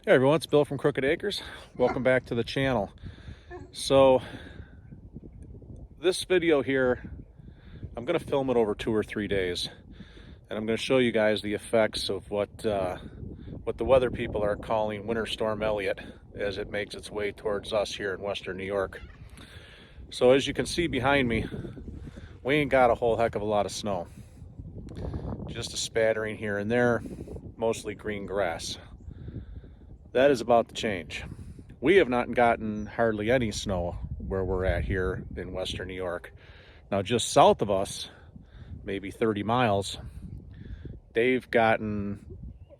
Hey everyone, it's Bill from Crooked Acres. Welcome back to the channel. So this video here, I'm going to film it over 2 or 3 days, and I'm going to show you guys the effects of what the weather people are calling Winter Storm Elliott as it makes its way towards us here in western New York. So as you can see behind me, we ain't got a whole heck of a lot of snow. Just a spattering here and there, mostly green grass. That is about to change. We have not gotten hardly any snow where we're at here in western New York. Now just south of us, maybe 30 miles, they've gotten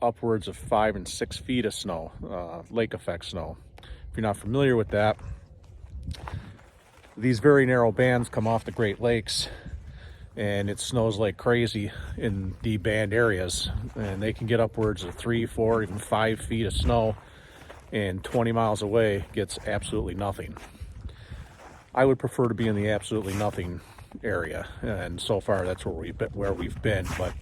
upwards of 5 and 6 feet of snow, lake effect snow. If you're not familiar with that, these very narrow bands come off the Great Lakes, and it snows like crazy in the band areas, and they can get upwards of 3, 4, even 5 feet of snow, and 20 miles away gets absolutely nothing. I would prefer to be in the absolutely nothing area, and so far that's where we've been. But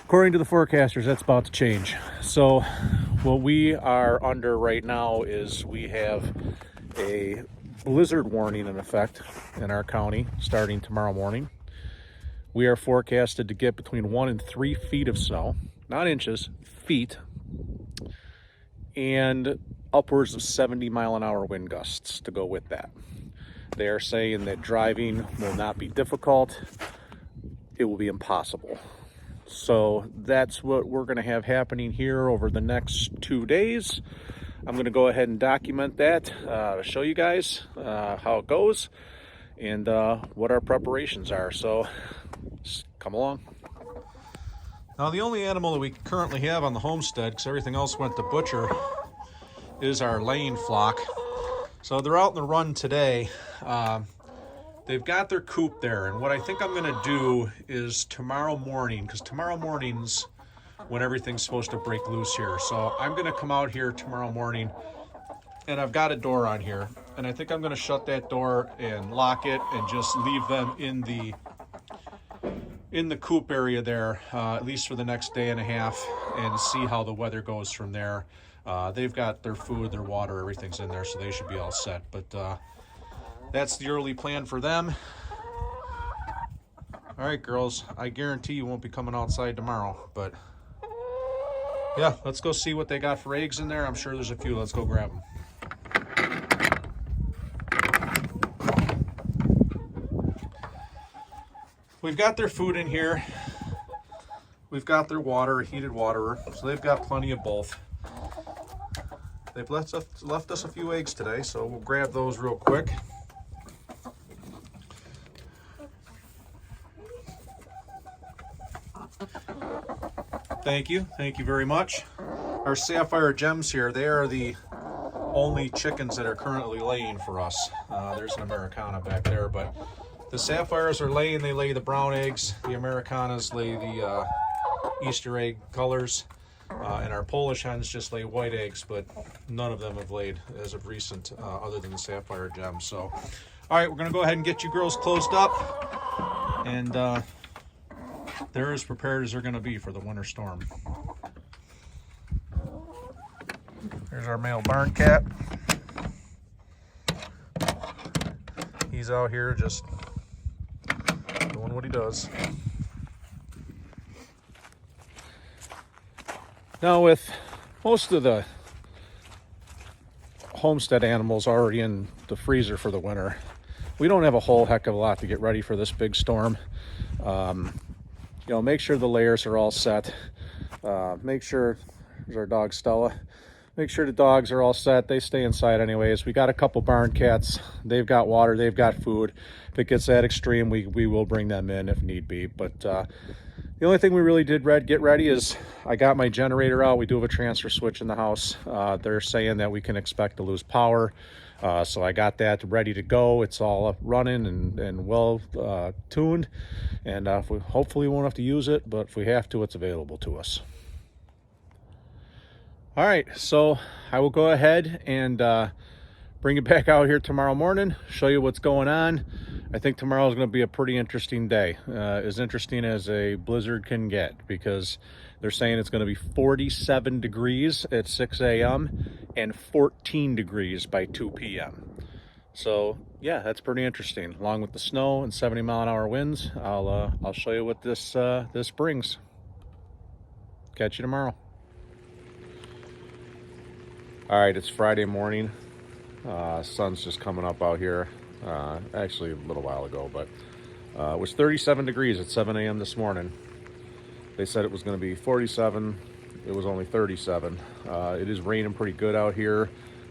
according to the forecasters, that's about to change. So what we are under right now is we have a blizzard warning in effect in our county starting tomorrow morning. We are forecasted to get between 1 and 3 feet of snow, not inches, feet, and upwards of 70-mile-an-hour wind gusts to go with that. They are saying that driving will not be difficult, it will be impossible. So that's what we're going to have happening here over the next 2 days. I'm going to go ahead and document that to show you guys how it goes and what our preparations are. So just come along. Now the only animal that we currently have on the homestead, because everything else went to butcher, is our laying flock. So they're out in the run today. They've got their coop there, and what I think I'm going to do is tomorrow morning, because tomorrow morning's when everything's supposed to break loose here. So I'm going to come out here tomorrow morning, and I've got a door on here, and I think I'm going to shut that door and lock it and just leave them in the coop area there, at least for the next day and a half, and see how the weather goes from there. They've got their food, their water, everything's in there, so they should be all set. But that's the early plan for them. All right, girls, I guarantee you won't be coming outside tomorrow, but yeah, let's go see what they got for eggs in there. I'm sure there's a few. Let's go grab them. We've got their food in here. We've got their water, a heated waterer, so they've got plenty of both. They've left us a few eggs today, so we'll grab those real quick. Thank you very much. Our sapphire gems here, they are the only chickens that are currently laying for us. There's an Americana back there, but the sapphires are laying, they lay the brown eggs. The Americanas lay the Easter egg colors. And our Polish hens just lay white eggs, but none of them have laid as of recent, other than the sapphire gems. So, all right, we're going to go ahead and get you girls closed up, and they're as prepared as they're going to be for the winter storm. There's our male barn cat. He's out here just doing what he does. Now, with most of the homestead animals already in the freezer for the winter, we don't have a whole heck of a lot to get ready for this big storm. Make sure the layers are all set. Make sure, there's our dog Stella. Make sure the dogs are all set. They stay inside anyways. We got a couple barn cats. They've got water, they've got food. If it gets that extreme, we will bring them in if need be. But the only thing we really did get ready is I got my generator out. We do have a transfer switch in the house. They're saying that we can expect to lose power. So I got that ready to go. It's all up running and well tuned. And hopefully we won't have to use it, but if we have to, it's available to us. All right, so I will go ahead and bring it back out here tomorrow morning, show you what's going on. I think tomorrow is going to be a pretty interesting day, as interesting as a blizzard can get, because they're saying it's going to be 47 degrees at 6 a.m. and 14 degrees by 2 p.m. So yeah, that's pretty interesting. Along with the snow and 70-mile-an-hour winds, I'll show you what this brings. Catch you tomorrow. All right, it's Friday morning. Sun's just coming up out here. Actually a little while ago, but it was 37 degrees at 7 a.m. this morning. They said it was going to be 47. It was only 37. It is raining pretty good out here.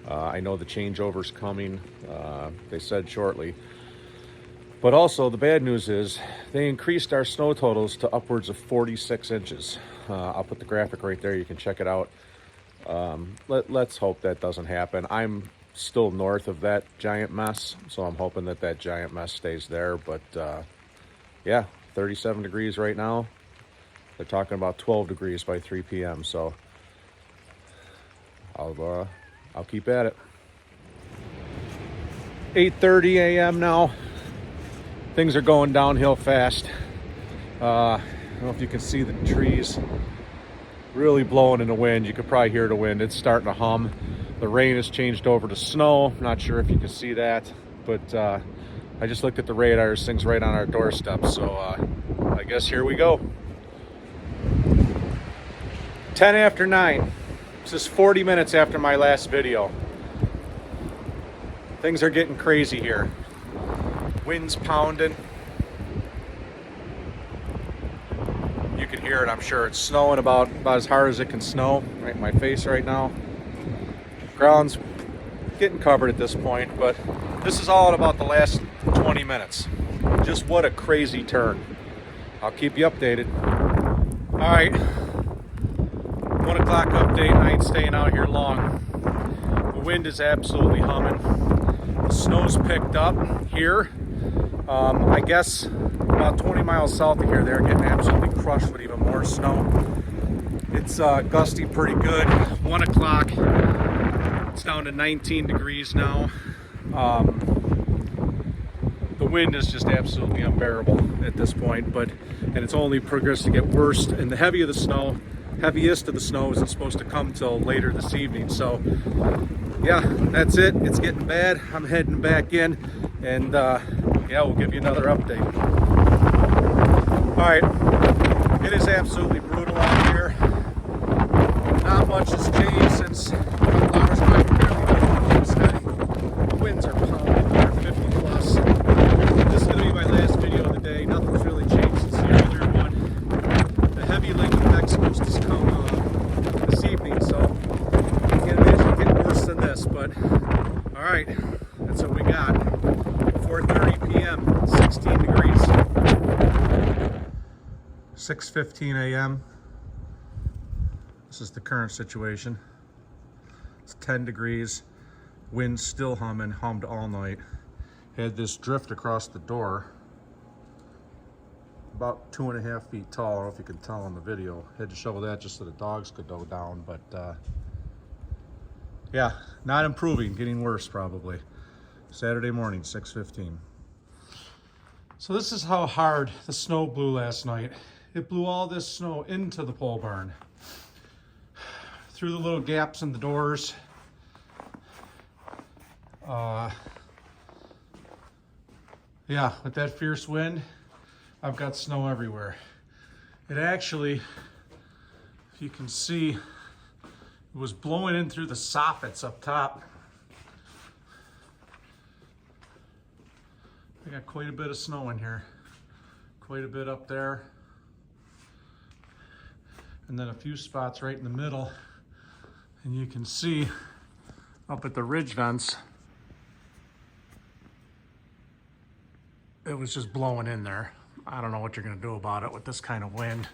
I know the changeover's coming. They said shortly. But also the bad news is they increased our snow totals to upwards of 46 inches. I'll put the graphic right there. You can check it out. Let's hope that doesn't happen. I'm still north of that giant mess, so I'm hoping that that giant mess stays there. But yeah, 37 degrees right now. They're talking about 12 degrees by 3 p.m. So I'll keep at it. 8:30 a.m. now. Things are going downhill fast. I don't know if you can see the trees really blowing in the wind. You could probably hear the wind. It's starting to hum. The rain has changed over to snow. Not sure if you can see that, but I just looked at the radar. This thing's right on our doorstep, so I guess here we go. 10 after 9. This is 40 minutes after my last video. Things are getting crazy here. Wind's pounding. You can hear it, I'm sure. It's snowing about as hard as it can snow right in my face right now. Ground's getting covered at this point, but this is all in about the last 20 minutes. Just what a crazy turn. I'll keep you updated. All right, 1 o'clock update. I ain't staying out here long. The wind is absolutely humming. The snow's picked up here. I guess about 20 miles south of here, they're getting absolutely crushed with even more snow. It's gusty pretty good. 1 o'clock. It's down to 19 degrees now. The wind is just absolutely unbearable at this point, and it's only progressed to get worse. And the heaviest of the snow isn't supposed to come till later this evening. So yeah, that's it. It's getting bad. I'm heading back in, and yeah, we'll give you another update. All right, it is absolutely brutal out here. Not much has changed since last night. Homestead. The winds are pounding. They're 50 plus. This is going to be my last video of the day. Nothing's really changed since the earlier one. The heavy lake effect is supposed to come this evening, so I can't imagine it getting worse than this. But all right, that's what we got. 4:30 p.m. 16 degrees. 6:15 a.m. This is the current situation. It's 10 degrees. Wind still hummed all night. Had this drift across the door, about 2.5 feet tall. I don't know if you can tell on the video. Had to shovel that just so the dogs could go down, but yeah, not improving, getting worse probably. Saturday morning, 6:15. So this is how hard the snow blew last night. It blew all this snow into the pole barn, through the little gaps in the doors. Yeah, with that fierce wind, I've got snow everywhere. It actually, if you can see, it was blowing in through the soffits up top. I got quite a bit of snow in here. Quite a bit up there. And then a few spots right in the middle. And you can see up at the ridge vents, it was just blowing in there. I don't know what you're gonna do about it with this kind of wind.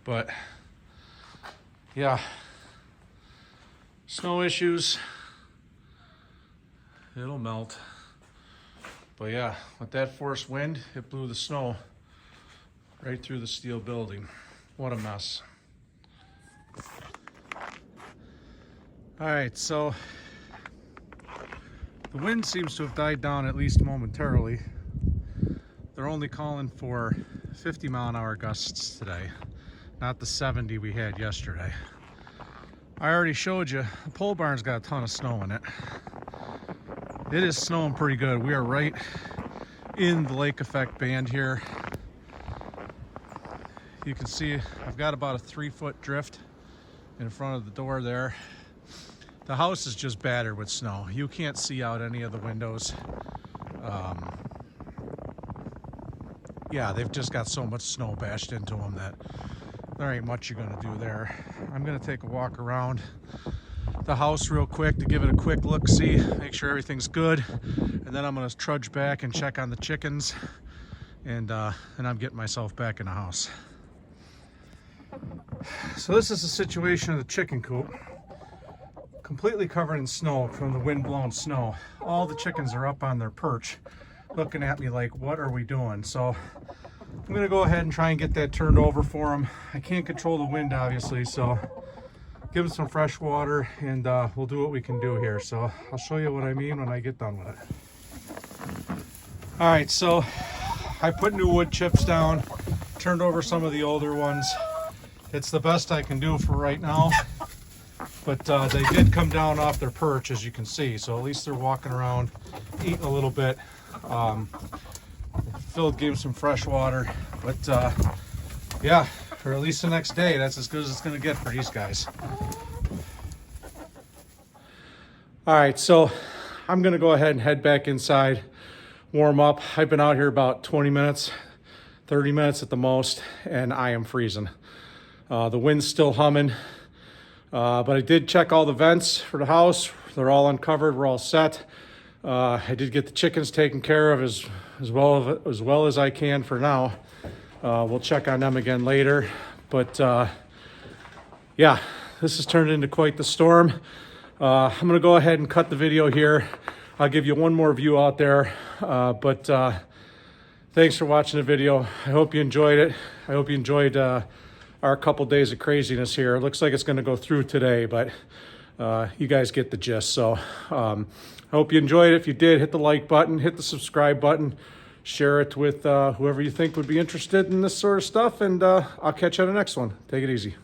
But yeah, snow issues, it'll melt. But yeah, with that force wind, it blew the snow right through the steel building. What a mess. All right, so The wind seems to have died down at least momentarily. They're only calling for 50-mile-an-hour gusts today, not the 70 we had yesterday. I already showed you, the pole barn's got a ton of snow in it. It is snowing pretty good. We are right in the lake effect band here. You can see I've got about a 3-foot drift in front of the door there. The house is just battered with snow. You can't see out any of the windows. Yeah, they've just got so much snow bashed into them that there ain't much you're gonna do there. I'm gonna take a walk around the house real quick to give it a quick look-see, make sure everything's good, and then I'm gonna trudge back and check on the chickens, and I'm getting myself back in the house. So this is the situation of the chicken coop. Completely covered in snow from the wind-blown snow. All the chickens are up on their perch looking at me like, what are we doing? So I'm gonna go ahead and try and get that turned over for them. I can't control the wind, obviously, so give them some fresh water, and we'll do what we can do here. So I'll show you what I mean when I get done with it. All right, so I put new wood chips down, turned over some of the older ones. It's the best I can do for right now, but they did come down off their perch, as you can see, so at least they're walking around, eating a little bit. Phil gave them some fresh water, but yeah, for at least the next day, that's as good as it's gonna get for these guys. All right, so I'm gonna go ahead and head back inside, warm up. I've been out here about 20 minutes, 30 minutes at the most, and I am freezing. The wind's still humming, but I did check all the vents for the house. They're all uncovered, we're all set. I did get the chickens taken care of as well as I can for now. We'll check on them again later, but yeah, this has turned into quite the storm. I'm gonna go ahead and cut the video here. I'll give you one more view out there, but thanks for watching the video. I hope you enjoyed it. I hope you enjoyed our couple days of craziness here. It looks like it's gonna go through today, but you guys get the gist. So I hope you enjoyed it. If you did, hit the like button, hit the subscribe button, share it with whoever you think would be interested in this sort of stuff, and I'll catch you on the next one. Take it easy.